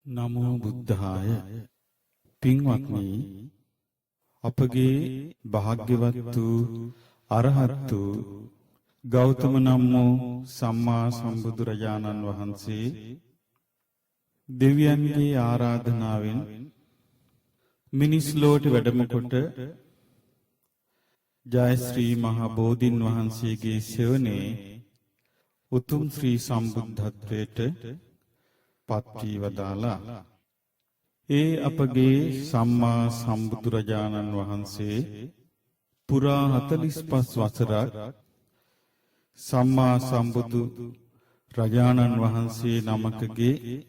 නමෝ බුද්ධාය. පින්වත්නි, අපගේ භාග්‍යවත් වූ අරහත් වූ ගෞතම නම් වූ සම්මා සම්බුදුරජාණන් වහන්සේ දෙවියන්ගේ ආරාධනාවෙන් මිනිස් ලෝකෙ වැඩම කොට ජයශ්‍රී මහා බෝධින් වහන්සේගේ සෙවණේ උතුම් ශ්‍රී සම්බුද්ධත්වයට පත් වී වදාලා. ඒ අපගේ සම්මා සම්බුදුරජාණන් වහන්සේ පුරා 45 වසරක් සම්මා සම්බුදු රජාණන් වහන්සේ නමකගේ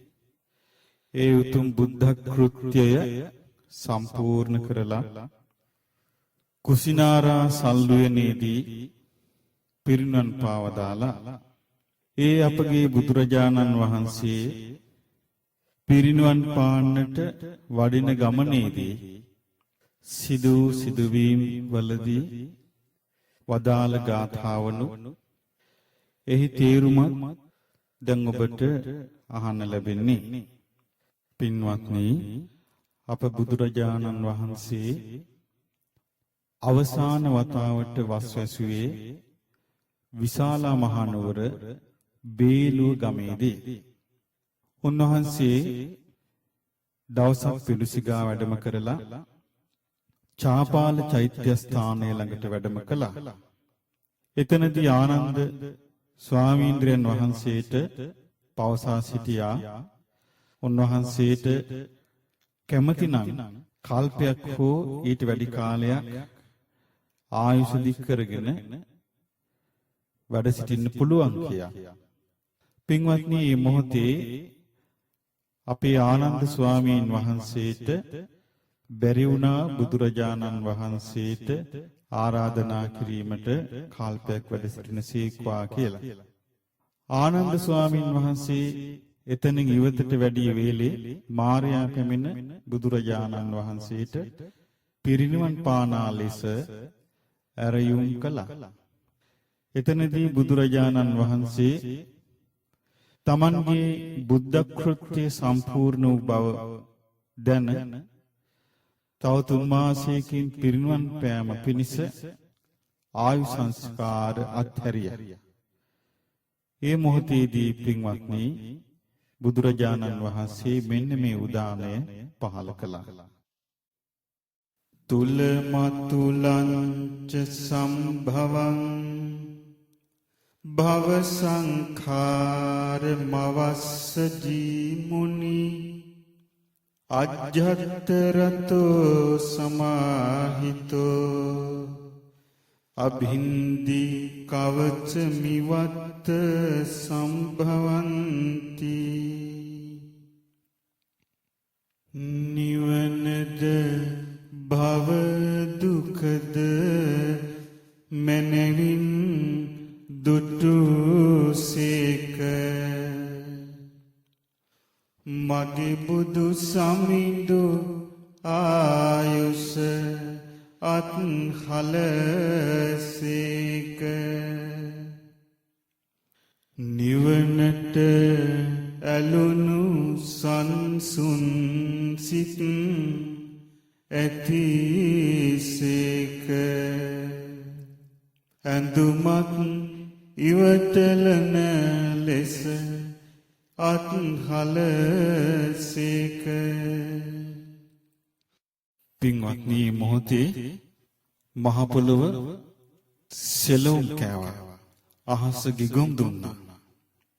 ඒ උතුම් බුද්ධ කෘත්‍යය සම්පූර්ණ කරලා කුසිනාරා සල්ුවනේදී පිරිනමන පාවදාලා. ඒ අපගේ බුදුරජාණන් වහන්සේ පිරිනුවන් පාන්නට වඩින ගමනේදී සිදුවීම් වලදී වදාළ ගාථාවනු එහි තේරුමත් දැන් ඔබට අහන්න ලැබෙන්නේ. පින්වත්නි, අප බුදුරජාණන් වහන්සේ අවසාන වතාවට වස්වැසුවේ විශාලා මහනුවර බේලුව ගමේදී. උන්වහන්සේ දවසක් පිඬුසිඟා වැඩම කරලා චාපාල චෛත්‍ය ස්ථානය ළඟට වැඩම කළා. එතනදී ආනන්ද ස්වාමීන්ද්‍රයන් වහන්සේට පවසා සිටියා, උන්වහන්සේට කැමතිනම් කල්පයක් හෝ ඊට වැඩි කාලයක් ආයුෂ දික් කරගෙන වැඩ සිටින්න පුළුවන් කියා. පින්වත්නි, මේ මොහොතේ අපේ ආනන්ද ස්වාමීන් වහන්සේට බැරි වුණා බුදුරජාණන් වහන්සේට ආරාධනා කිරීමට කල්පයක් වැඩ සිටින සීක්වා කියලා. ආනන්ද ස්වාමීන් වහන්සේ එතනින් ඉවතට වැඩි වේලේ මාර්යා පැමිණ බුදුරජාණන් වහන්සේට පිරිනිවන් පානා ලෙස ඇරයුම් කළා. එතනදී බුදුරජාණන් වහන්සේ තමන්ගේ බුද්ධ කෘත්‍ය සම්පූර්ණ වූ බව දැන තව 3 මාසයකින් පිරිනිවන් පෑම පිණිස ආයු සංස්කාර අත්හැරියා. ඒ මොහොතේදී පින්වත්නි, බුදුරජාණන් වහන්සේ මෙන්න මේ උදානය පහල කළා. තුලමතුලංච සම්භවං භව සංඛාර මවස්සජී මුනි අජ්ජතරතෝ සමාහිතෝ අභින්දි කවච මිවත්ත සම්භවಂತಿ. නිවනද භව දුකද මනවින් දුටුසේක. මගේ බුදු සමිඳු ආයුෂ අත්හලසේක. නිවනට ඇලුණු සංසුන් සිත් ඇතිසේක. ඇඳුමක් ඉවතලන ලෙස අත්හලසේක. පින්වත්නි, මොහොතේ මහ පොළොව සෙලොම් කෑවා. අහස ගිගුම් දුන්නා.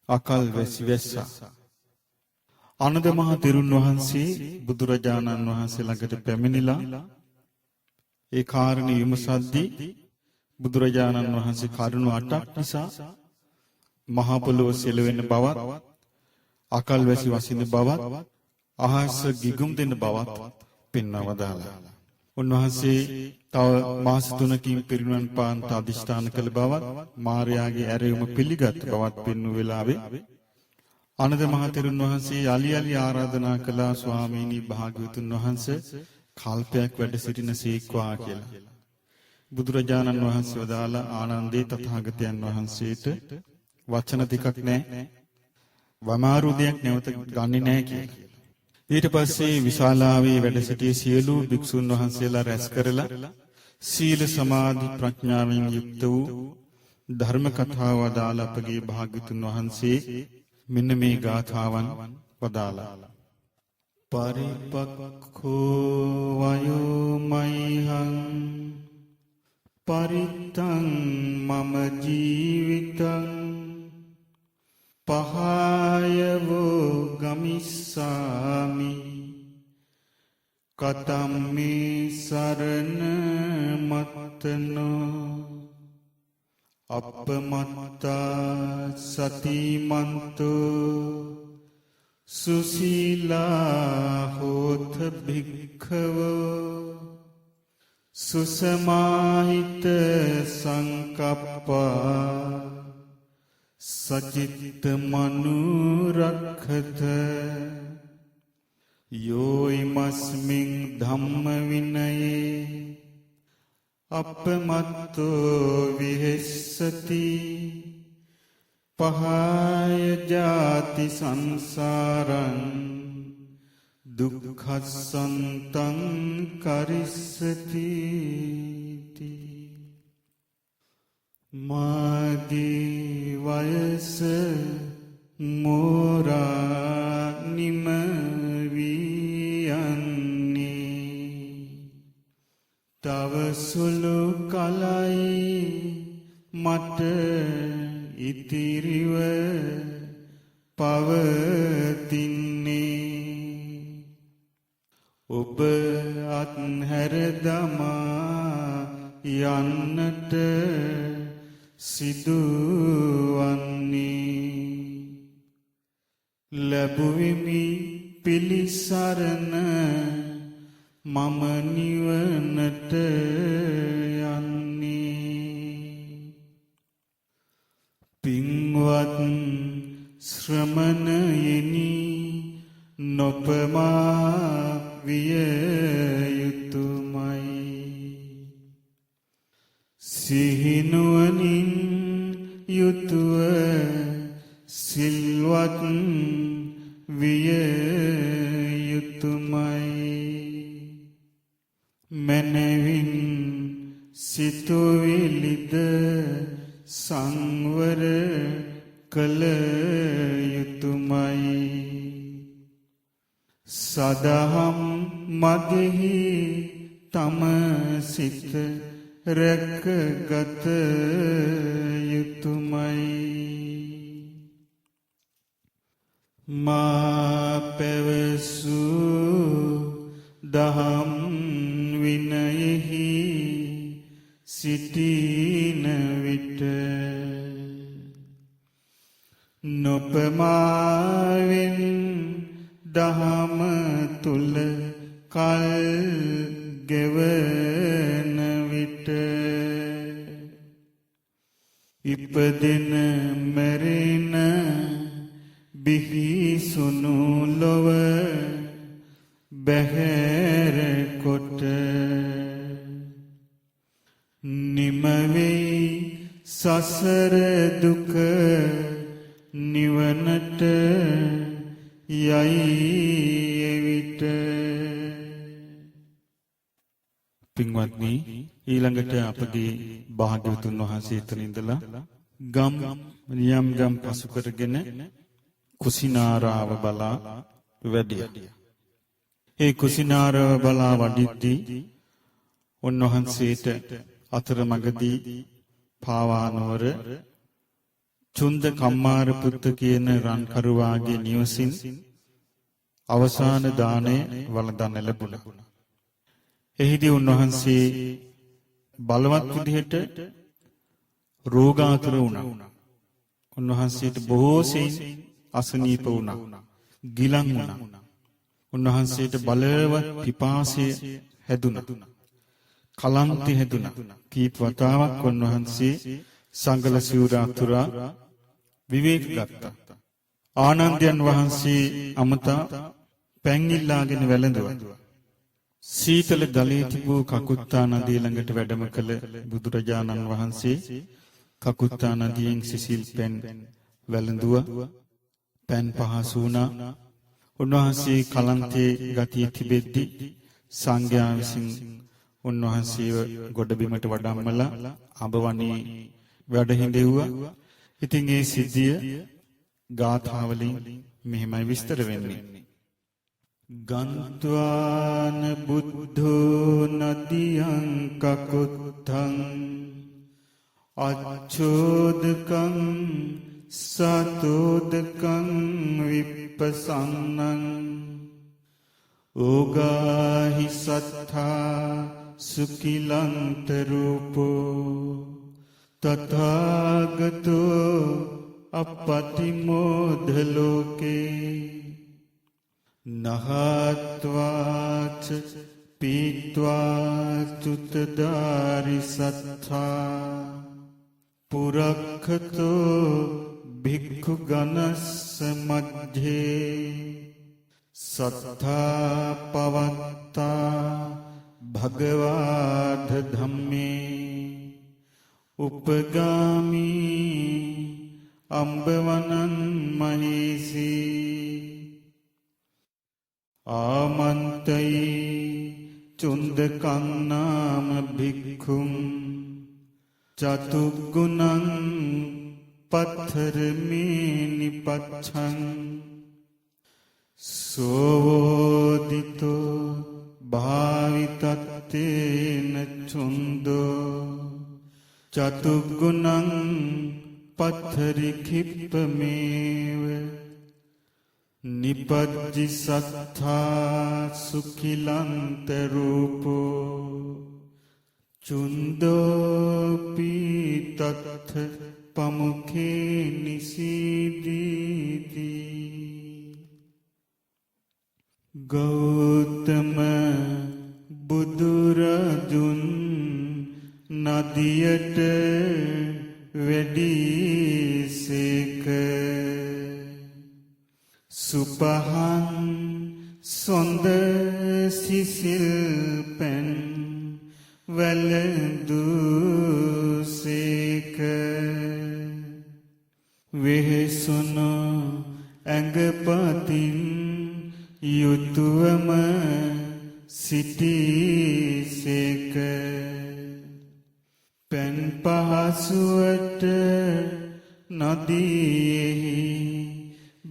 අකල් වැසි වැස්සා. ආනන්ද මහ තෙරුන් වහන්සේ බුදුරජාණන් වහන්සේ ළඟට පැමිණිලා ඒ කාරණේ විමසද්දී බුදුරජාණන් වහන්සේ කරුණු 8ක් නිසා මහ පොළොව සෙලවෙන බවත්, අකල් වැසි වසින බවත්, අහස ගිගුම් දෙන බවත් පෙන්වවදාලා. උන්වහන්සේ තව මාස 3කින් පිරිනිවන් පාන්ට අදිෂ්ඨාන කළ බවත්, මාර්යාගේ ඇරයුම පිළිගත් බවත් පෙන්වු වෙලාවේ ආනන්ද මහ තෙරුන් වහන්සේ යලි යලි ආරාධනා කළා, ස්වාමීනි භාග්‍යවතුන් වහන්සේ කල්පයක් වැඩ සිටින සීක්වා කියලා. බුදුරජාණන් වහන්සේ වදාලා, ආනන්දේ තථාගතයන් වහන්සේට වචන දෙකක් නැහැ, වමාරු දෙයක් නැවත ගන්නෙ නැහැ කියලා. ඊට පස්සේ විශාලාවේ වැඩ සිටි සියලු භික්ෂුන් වහන්සේලා රැස් කරලා සීල සමාධි ප්‍රඥාවෙන් යුක්ත වූ ධර්ම කතාව වදාළ අපගේ භාග්‍යතුන් වහන්සේ මෙන්න මේ ගාථාවන් වදාළා. පරිපක්ඛෝ වයෝමයිහං පරිත්තං මම ජීවිතං පහයවෝ ගමිස්සාමි කතම්මේ සරණ මත්තනෝ අපමත්තා සතිමන්තෝ සුසීලා හෝත භික්ඛවෝ සුසමාහිත සංකප්පා සචිත්ත මනුරක්ඛත යෝයිමස්මින් ධම්ම විනයේ අපමත්තෝ විහෙස්සති පහය ජාති සංසාරං දුක්ඛසන්තං කරිස්සති මාගේ වයස මෝරා නිම වියන්නේ තව සුළු කලයි මට ඉතිරිව පවතින්නේ ඔබ අත්හැර දමා යන්නට සිදුවන්නේ ලැබුවෙමි පිළිසරණ මම නිවනට යන්නේ පින්වත් ශ්‍රමණයෙනි නොපමා විය යුතුමයි සිහිනුවණින් යුතුව සිල්වත් විය යුතුමයි මනවින් සිතුවිලිද සංවර කළ යුතුමයි සදහම් මගෙහි තම සිත රැකගත යුතුමයි මා පැවසූ දහම් විනයෙහි සිටින විට නොපමාවෙන් දහම තුල කල් ගෙවන විට ඉපදෙන මැරෙන බිහිසුණු ලොව බැහැර කොට නිමවෙයි සසර දුක නිවනට යයි එවිට පින්වත්නි ඊළඟට අපගේ භාග්‍යවතුන් වහන්සේ එතන ඉඳලා ගම් පසු කරගෙන කුසිනාරාව බලා වැඩියා. ඒ කුසිනාරාව බලා වඩිද්දී උන්වහන්සේට අතරමඟදී පාවානවර චුන්ද කම්මාර පුත්ත කියන රන්කරුවාගේ නිවසින් අවසාන දාණය වළඳන්න ලැබුණා. එහිදී උන්වහන්සේ බලවත් විදිහට රෝගාතුර වුණා. උන්වහන්සේට බොහෝ සෙයින් අසනීප වුණා. ගිලන් වුණා. උන්වහන්සේට බලවත් පිපාසය හැදුණා. කලන්තය හැදුණා. කීප වතාවක් උන්වහන්සේ සංගල සිවුර අතුරා විවේක ගත්තා. ආනන්දයන් වහන්සේ අමතා පැන් ඉල්ලාගෙන වැළඳුවා. සීතල ගලේ තිබූ කකුත්තා නදිය ළඟට වැඩම කළ බුදුරජාණන් වහන්සේ කකුත්තා නදියෙන් සිසිල් පැන් වැළඳුවා. පැන් පහසු වුණා. උන්වහන්සේ කලන්තේ ගතිය තිබෙද්දී සංඝයා විසින් උන්වහන්සේව ගොඩබිමට වඩම්මලා අඹවණේ වැඩ හිඳෙව්වා. ඉතින් ඒ සිද්ධිය ගාථාවලින් මෙහෙමයි විස්තර වෙන්නේ. ගන්්වාන බුද්ධෝ නදියං කකුත්තං අච්ඡෝදකං සතෝදකං විප්පසන්නං ඕගාහි සත්තා සුකිලන්ත රූපෝ තථාගතෝ අපතිමෝධ ලෝකේ නහත්වාච පීත්වා චුතදාරි සත්තා පුරක්ඛතෝ භික්ඛු ගණස්ස මධ්‍යේ සත්තා පවත්තා භගවාධ ධම්මේ උපගාමී අම්බවනං මහේසී ආමන්තයි චුන්දකං නාම භික්ඛුම් චතුග්ගුණං පත්තරමේ නිපච්ඡං සෝවෝදිතෝ භාවිතත්තේන චුන්දෝ චතුග්ගුණං පත්තරි කිප්පමේව නිපජ්ජි සත්තා සුඛිලන්ත රූපෝ චුන්දෝපි තත්ථ පමුඛේ නිසීදීති. ගෞතම බුදුරජුන් නදියට වැඩිසේක සුපහන් සොඳ සිසිල් පැන් වැළඳුසේක වෙහෙසුණු ඇඟපතින් යුතුවම සිටීසේක පැන් පහසුවට නදියෙහි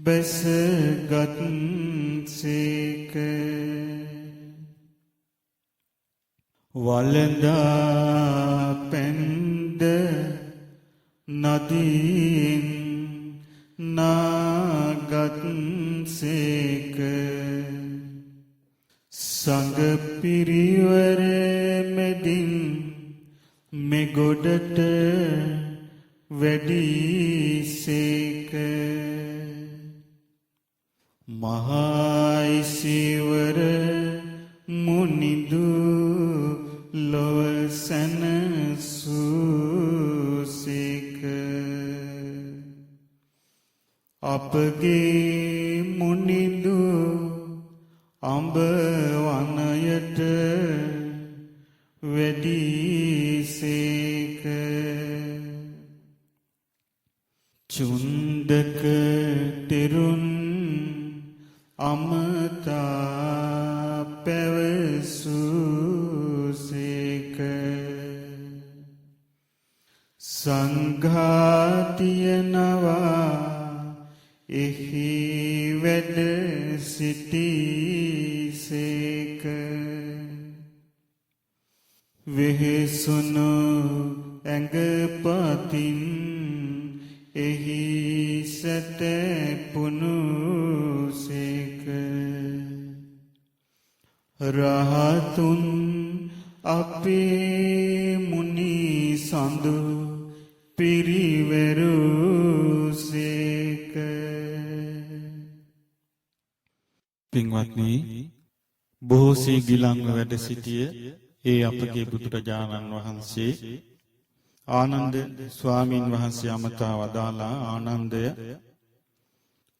බැසගත්සේක වළඳා පැන්ද නදීන් නාගත්සේක සංඝ පිරිවර මෙදින් මෙගොඩට වැඩිසේක මහයිසිවර මුනිදු ලොව සැනසූසේක අපගේ මුනිදු අඹ වනයට වැඩිසේක චුන්දක තෙරුන් අමතා පැවසූසේක සංඝාතියනවා එහි වැඩ සිටීසේක වෙහෙසුණු ඇඟපතින් එහි සැතපුණුසේක රහතුන් අපේ මුනි සඳු පිරිවරුසේක. පින්වත්නි, බොහෝසේ ගිලන්ව වැඩ සිටිය ඒ අපගේ බුදුරජාණන් වහන්සේ ආනන්ද ස්වාමීන් වහන්සේ අමතා වදාලා ආනන්දය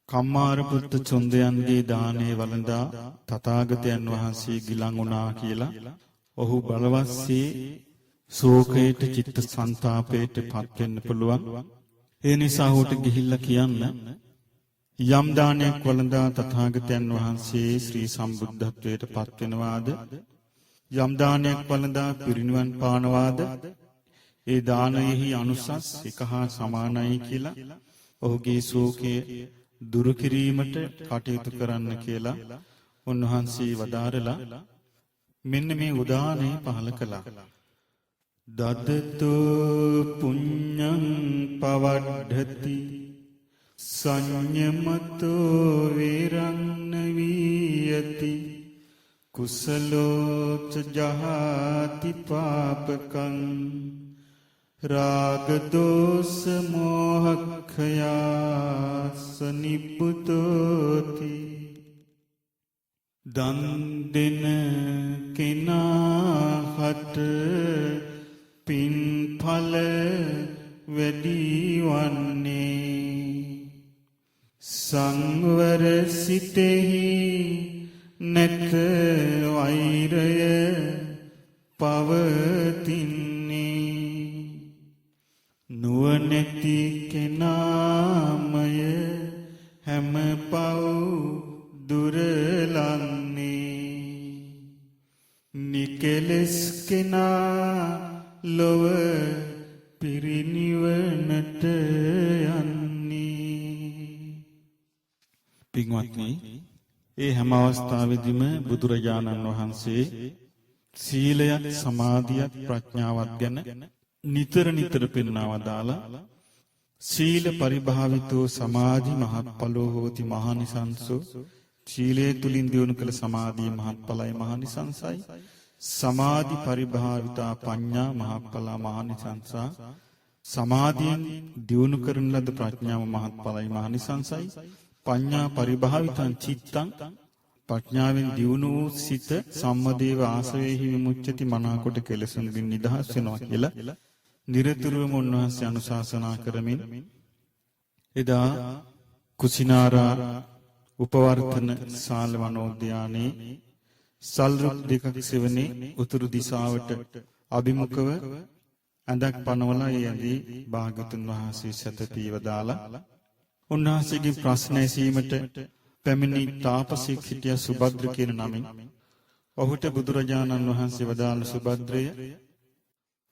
කම්මාරපුත්ත චුන්දයන්ගේ දානේ වළඳා තථාගතයන් වහන්සේ ගිලන් වුණා කියලා ඔහු බලවත්සේ ශෝකයට චිත්ත සංතාපයට පත් වෙන්න පුළුවන්. ඒ නිසා ඔහුට ගිහිල්ලා කියන්න යම් දානයක් වළඳා තථාගතයන් වහන්සේ ශ්‍රී සම්බුද්ධත්වයට පත් වෙනවාද යම් දානයක් වළඳා පිරිනිවන් පානවාද ඒ දානයෙහි අනුසස් එක හා සමානයි කියලා ඔහුගේ ශෝකය දුරු කිරීමට කටයුතු කරන්න කියලා උන්වහන්සේ වදාරලා මෙන්න මේ උදානය පහල කළා. දදතෝ පුඤ්ඤං පවඩ්ඩති සංයමතෝ වේරං වීයති කුසලෝච ජහති පාපකං රාග දෝස මොහක්ඛයාස නිබ්බුතෝති. දන් දෙන කෙනාට පින් ඵල වැඩි වන්නේ සංවර සිතෙහි නැත වෛරය පවතින්නේ නුවණැති කෙනාමය හැම පව් දුරලන්නේ නිකලස් කෙනා ලොව පිරිනිවනට යන්නේ. පින්වත්නි, ඒ හැම අවස්ථාවෙදිම බුදුරජාණන් වහන්සේ සීලයත් සමාධියත් ප්‍රඥාවත් ගැන නිතර නිතර පෙන්වා වදාලා සීල පරිභාවිතෝ සමාධි මහත්ඵලෝ හෝති මහානිසංසෝ සීලය තුලින් දියුණු කළ සමාධිය මහත්ඵලයි මහානිසංසයි සමාධි පරිභාවිතා පඤ්ඤා මහත්ඵලා මහානිසංසා සමාධියෙන් දියුණු කරන ලද ප්‍රඥාව මහත්ඵලයි මහානිසංසයි පඤ්ඤා පරිභාවිතං චිත්තං ප්‍රඥාවෙන් දියුණු වූ සිත සම්මදේව ආසවේහි විමුච්ඡති මනාකොට කෙලෙසුන්ගෙන් නිදහස් වෙනවා කියලා නිරතුරුවම උන්වහන්සේ අනුශාසනා කරමින් එදා කුසිනාරා උපවර්තන ශාල වනෝද්‍යානයේ සල්රුක් දෙකක් සෙවනේ උතුරු දිශාවට අභිමුඛව ඇඳක් පනවලා ඒ ඇඳේ භාගතුන් වහන්සේ සතපීව දාලා උන්වහන්සේගේ ප්‍රශ්න ඇසීමට පැමිණි තාපසෙක් සිටියා සුභද්‍ර කියන නමින්. ඔහුට බුදුරජාණන් වහන්සේ වදාළ සුභද්‍රය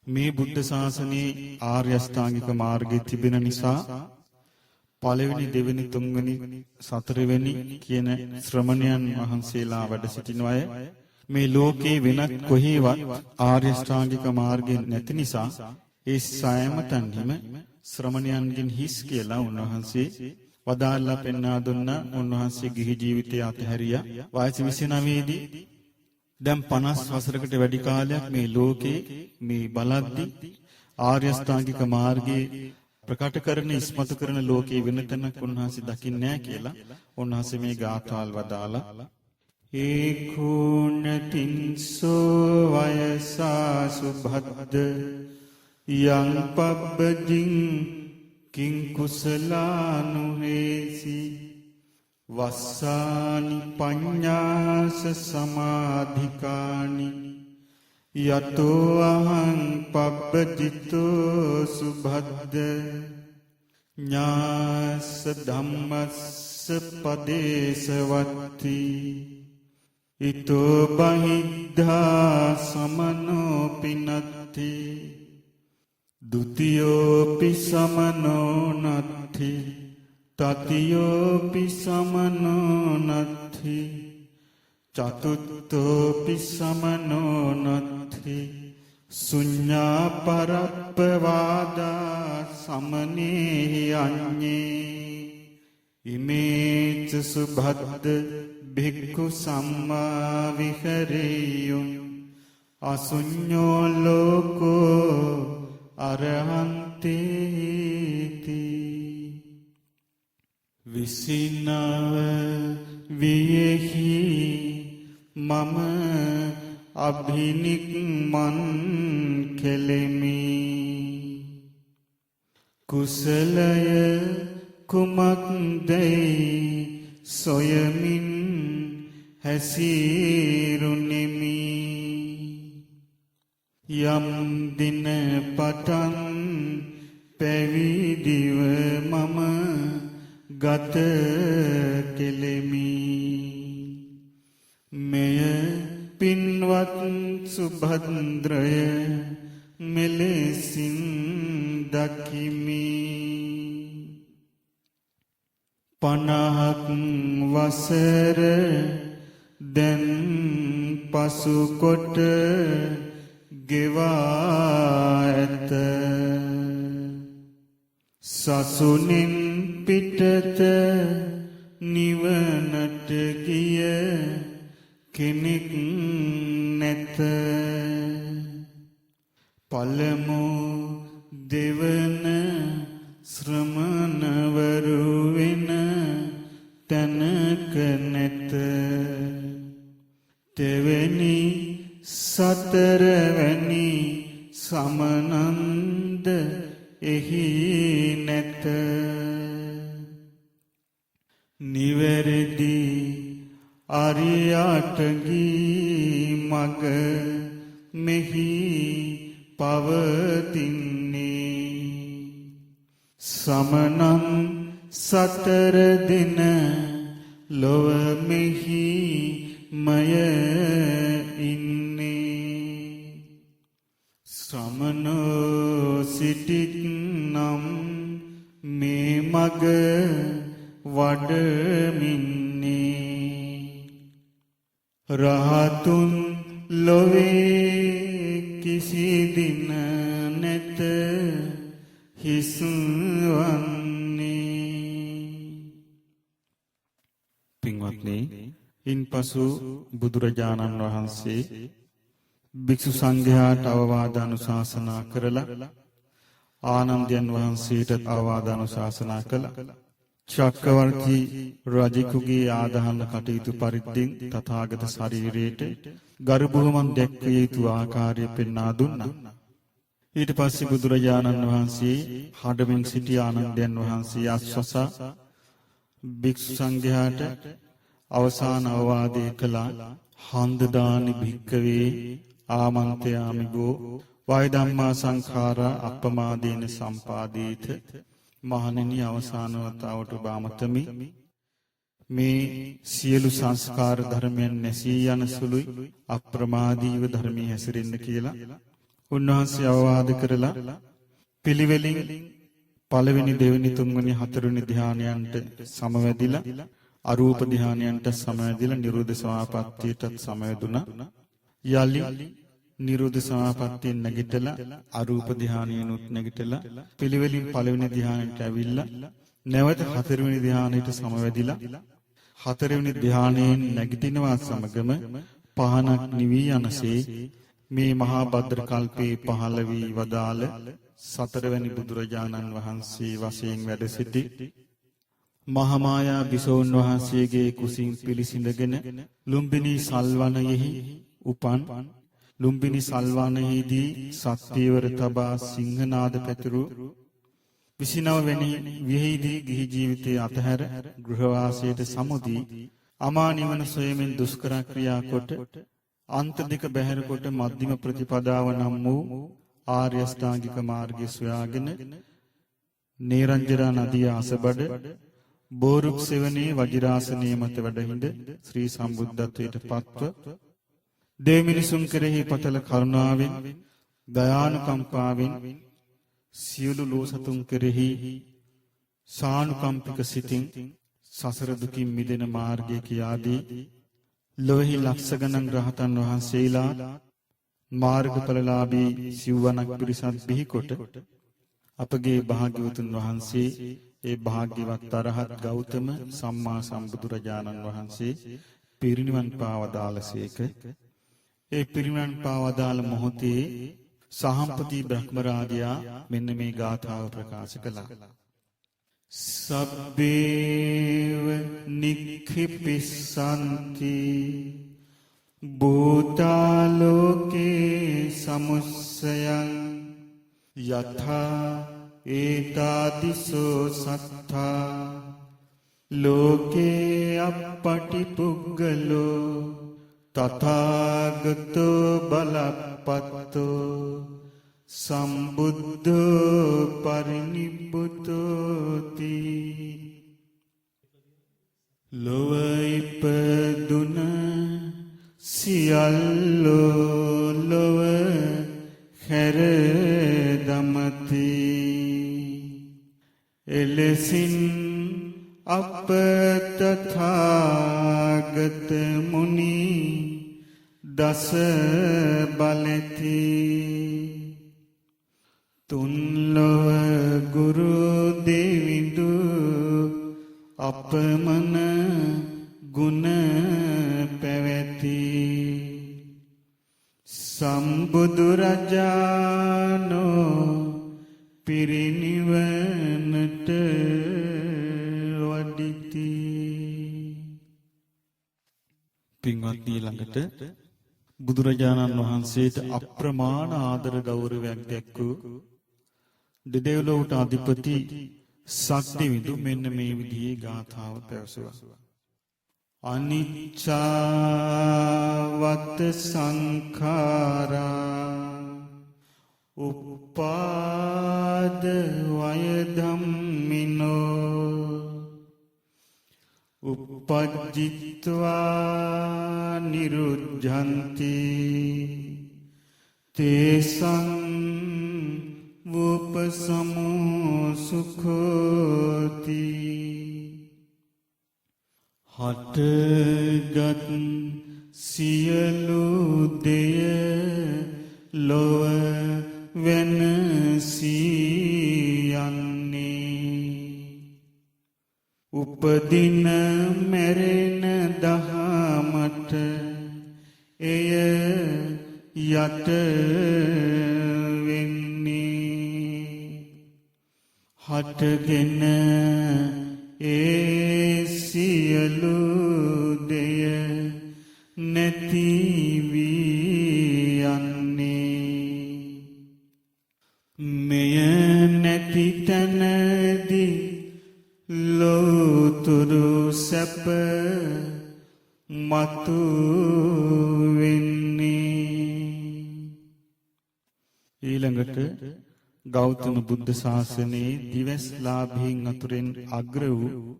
මේ බුද්ධ ශාසනයේ ආර්ය අෂ්ටාංගික මාර්ගයේ තිබෙන නිසා පළවෙනි දෙවෙනි තුන්වෙනි සතරවෙනි කියන ශ්‍රමණයන් වහන්සේලා වැඩ සිටින අය මේ ලෝකේ වෙනත් කොහේවත් ආර්ය අෂ්ටාංගික මාර්ගය නැති නිසා ඒ සෑම තැනදීම ශ්‍රමණයන්ගෙන් හිස් කියලා උන්වහන්සේ වදාළා පෙන්වා දුන්නා. උන්වහන්සේ ගිහි ජීවිතය අතහැරියා. වයස 29 දී දැන් 50 වසරකට වැඩි කාලයක් මේ ලෝකේ මේ බලද්දී ආර්ය අෂ්ටාංගික මාර්ගයේ ප්‍රකට කරන ඉස්මතු කරන ලෝකේ වෙන තැනක් උන්වහන්සේ දකින්නේ නැහැ කියලා උන්වහන්සේ මේ ගාථාල් වදාලා ඒකෝණතින්සෝ වයසා සුභද්ද යං පබ්බජින් කිං කුසලානුහේසි වස්සානි පඤ්ඤාස සමාධිකානි යතෝ අහං පබ්බජිතෝ සුභද්ද ඥාස ධම්මස්ස පදේසවත්ති ඊතෝ බහිද්ධා සමනෝ පිනත්ති ဒုတိယោ පි සමනෝ නත්ථි තතියෝ පි සමනෝ නත්ථි චතුත්ථෝ පි සමනෝ නත්ථි ශුඤ්ඤා පරප්පවාදා සමනේහි අඤ්ඤේ ඉමේච සුභද්ද භික්ඛු සම්මා විහරේයුං අසුඤ්ඤෝ ලෝකෝ අරහන්තේති. විසිනව වියෙහි මම අභිනික්මන් කෙලෙමි. කුසලය කුමක්දයි සොයමින් හැසිරුනිමි. යම් දින පටන් පැවිදිව මම ගත කෙලෙමි මෙය පින්වත් සුභද්‍රය මෙලෙසින් දකිමි 50ක් වසර දැන් පසු කොට ගෙවා ඇත සසුනින් පිටත නිවනට ගිය කෙනෙක් නැත පළමු දෙවන ශ්‍රමණවරු වෙන තැනක නැත තෙවැනි සතරවැනි සමනන්ද එහි නැත නිවැරදි අරියාටගී මග මෙහි පවතින්නේ සමනන් සතර දින ලොව මෙහි මය ඉන්නේ ශ්‍රමණෝ සිටිත් නම් මේ මග වඩමින්නේ රහතුන් ලොවේ කිසි දින නැත හිස්වන්නේ පින්වත්නි ඉන්පසු බුදුරජාණන් වහන්සේ භික්ෂු සංඝයාට අවවාද අනුශාසනා කරලා ආනන්දයන් වහන්සේට අවවාද අනුශාසනා කළා චක්‍රවර්ති රජෙකුගේ ආදාහන කටයුතු පරිද්දෙන් තථාගත ශරීරයට ගරු බුහුමන් දැක්විය යුතු ආකාරය පෙන්වා දුන්නා. ඊට පස්සේ බුදුරජාණන් වහන්සේ හඩමින් සිටි ආනන්දයන් වහන්සේ අස්වසා භික්ෂු සංඝයාට අවසාන අවවාදය කළා. හන්දදානි භික්කවේ ආමන්ත්‍රයාමිගෝ වය ධම්මා සංඛාරා අප්පමාදේන සම්පාදේත මහණෙනි අවසාන වතාවට බාමතමි මේ සියලු සංස්කාර ධර්මයන් නැසී යන සුළුයි අප්‍රමාදීව ධර්මයේ හැසිරෙන්න කියලා උන්වහන්සේ අවවාද කරලා පිළිවෙලින් පළවෙනි දෙවෙනි තුන්වෙනි හතරවෙනි ධානයන්ට සමවැදිලා අරූප ධානයන්ට සමවැදිලා නිරෝධ සමාපත්තියටත් සමවැදුණා යලි නිරෝධ සමාපත්තියෙන් නැගිටලා අරූප ධානයනොත් නැගිටලා පිළිවෙලින් පළවෙනි ධානයට ඇවිල්ලා නැවත හතරවෙනි ධානයට සමවැදිලා හතරවෙනි ධානයෙන් නැගිටිනවා සමගම පහනක් නිවි යනසේ මේ මහා භද්‍ර කල්පේ පහළ වී වදාළ සතරවැනි බුදුරජාණන් වහන්සේ වශයෙන් වැඩ සිටි මහමායා බිසෝන් වහන්සේගේ කුසින් පිළිසිඳගෙන ලුම්බිනි සල්වනයෙහි උපන් ලුම්බිනි සල්වනයේදී සත්‍යවර තබා සිංහනාද පැතුරු 29 වෙනි විහිදී ගිහි ජීවිතයේ අතහැර ගෘහවාසයට සමුදී අමා නිවන සොයමින් දුෂ්කර ක්‍රියා කොට අන්ත දෙක බැහැර කොට මධ්‍යම ප්‍රතිපදාව නම් වූ ආර්ය අෂ්ටාංගික මාර්ගය සොයාගෙන නේරංජරා නදිය අසබඩ බෝරුක් සෙවණේ වජිරාසනයේ මත වැඩහිඳ ශ්‍රී සම්බුද්ධත්වයට පත්ව දෙවිමිනිසුන් කෙරෙහි පතල කරුණාවෙන් දයානුකම්පාවෙන් සියලු ලෝසතුන් කෙරෙහි සානුකම්පික සිතින් සසර දුකින් මිදෙන මාර්ගය කියාදී ලොවෙහි ලක්ෂ ගණන් රහතන් වහන්සේලා මාර්ගඵලලාභී සිව්වනක් පිරිසක් බිහිකොට අපගේ භාග්‍යවතුන් වහන්සේ ඒ භාග්‍යවත් අරහත් ගෞතම සම්මා සම්බුදුරජාණන් වහන්සේ පිරිනිවන් පාවදාලසේක ඒ පිරිනිවන් පාවදාල මොහොතේ සහම්පති බ්‍රහ්මරාජයා මෙන්න මේ ගාථාව ප්‍රකාශ කළා. සබ්බේව නික්ඛිපිසන්ති භූතාලෝකේ සමුස්සයං යථා ඒතාදිසෝ සත්තා ලෝකේ අප්පටිපුග්ගලෝ තථාගතෝ බලප්පත්තෝ සම්බුද්ධෝ පරිනිබ්බුතෝති ලොව ඉපදුන සියල්ලෝ ලොව හැර දමති. එලෙසින් අප තථාගත මුනි දස බලති. තුන්ලොව ගුරු දෙවිඳු අපමණ ගුණ පැවැති. සම්බුදුරජාණෝ පිරිනිවනට වඩිති. පින්වත්නි, ළඟට බුදුරජාණන් වහන්සේට අප්‍රමාණ ආදර ගෞරවයක් දැක්වූ දෙදෙව්ලොවට අධිපති සක්දිවිදු මෙන්න මේ විදිහේ ගාථාව පැවසුවා. අනිච්චවත සංඛාරා උපාද වය ධම්මිනෝ uppajjitva niruddhanti tesang vupasamo sukhoti. හටගත් සියලු දෙය ලොව වෙනසී යන්නේ. උපදින මැරෙන දහමට එය යට වෙන්නේ. හටගෙන ඒ සියලු දෙය නැති වී යන්නේ. මෙය නැති තැනදී ලෝතුරු සැප මතු වෙන්නේ. ඊළඟට ගෞතම බුද්ධ ශාසනයේ දිවස්ලාභීන් අතුරෙන් අග්‍ර වූ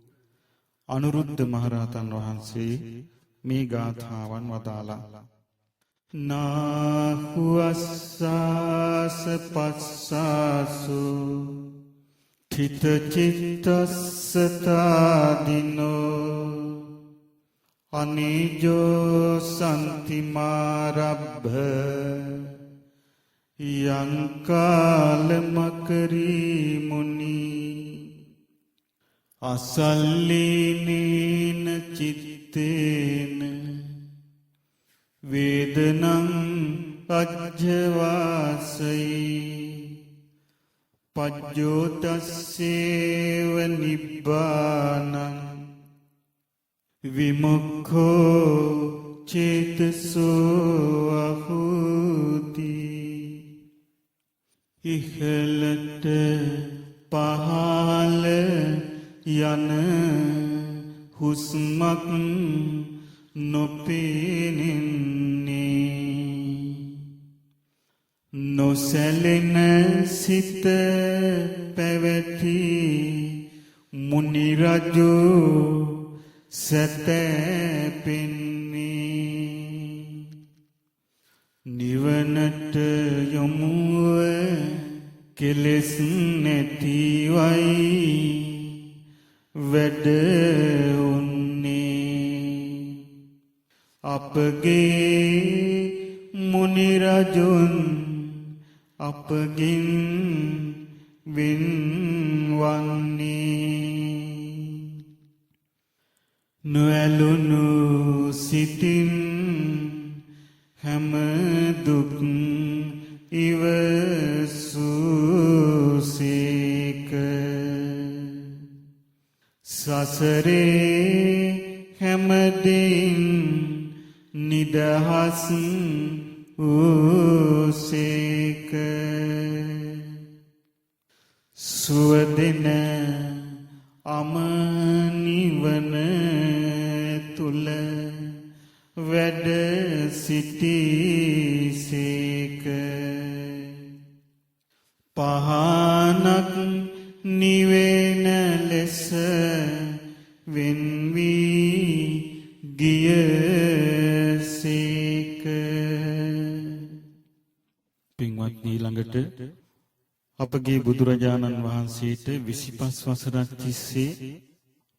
අනුරුද්ධ මහරහතන් වහන්සේ මේ ගාථාවන් වදාළා. නාහුස්සාස පස්සාසු තිත චිත්තස්සතාදිනෝ අනිජෝ සන්තිමාරබ්බ යංකාලමකරී මුනි අසල්ලීනේන චිත්තේන වේදනං අජ්ජවාසයි පජ්ජෝතස්සේව නිබ්බානං විමුක්ඛෝ චේතසෝ අහෝති. ඉහළට පහළ යන හුස්මක් නොපෙනෙන්නේ. නොසැලෙන සිත පැවැති මුනි රජු සැතැපෙන්නේ. නිවනට යොමුව කෙලෙස් නැතිවයි වැඩ උන්නේ. අපගේ මුනි රජුන් අපගින් වෙන්වන්නේ. නොඇලුණු සිතින් හැම දුක් ඉවසූසේක. සසරේ හැමදෙයින් නිදහස් වූසේක. සුවදෙන අමනිවන තුල වැඩ සිටිසේක. පහනක් නිවෙන ලෙස වෙන්වී පින්වත්නි ඊළඟට අපගේ බුදුරජාණන් වහන්සේට 25 වසරක් තිස්සේ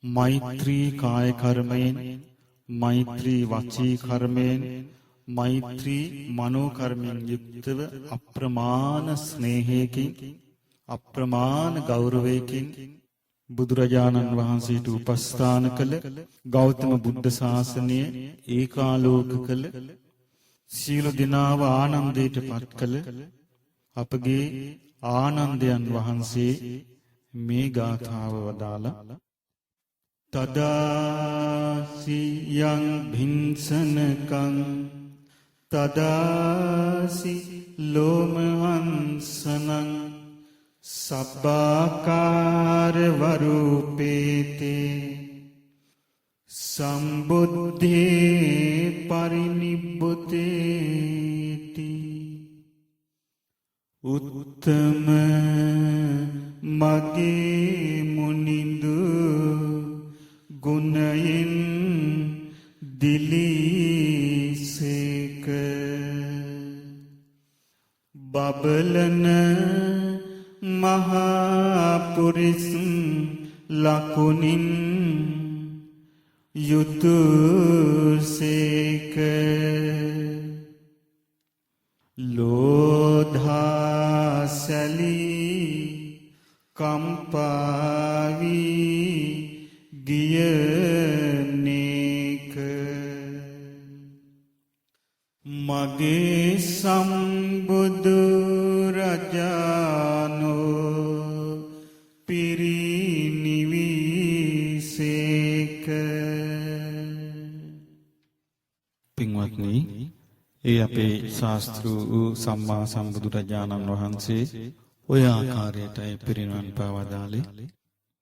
මෛත්‍රී කාය කර්මයෙන්, මෛත්‍රී වචී කර්මයෙන්, මෛත්‍රී මනෝ කර්මයෙන් යුක්තව අප්‍රමාණ ස්නේහයකින්, අප්‍රමාණ ගෞරවයකින් බුදුරජාණන් වහන්සේට උපස්ථාන කළ, ගෞතම බුද්ධ ශාසනය ඒකාලෝක කළ, සියලු දෙනාව ආනන්දයට පත් කළ අපගේ ආනන්දයන් වහන්සේ මේ ගාථාව වදාලා තදාසි යං භින්සනකං තදාසි ලෝමහංසනං සබ්බාකාර වරූපේතේ සම්බුද්ධේ පරිනිබ්බුතේති උත්තම මගේ මුනිඳු ගුණයෙන් දිලිසේක බබලන මහා පුරිස් ලකුණින් යුතුයසේක ලෝධාසලි කම්පාවි ගියනේක මගේ සම්බුදු රජානෝ පිරිනිවිසේක. පින්වත්නි, ඒ අපේ ශාස්ත්‍රු වූ සම්මා සම්බුදු රජාණන් වහන්සේ ඔය ආකාරයටයි පිරිනිවන් පාවදාලේ.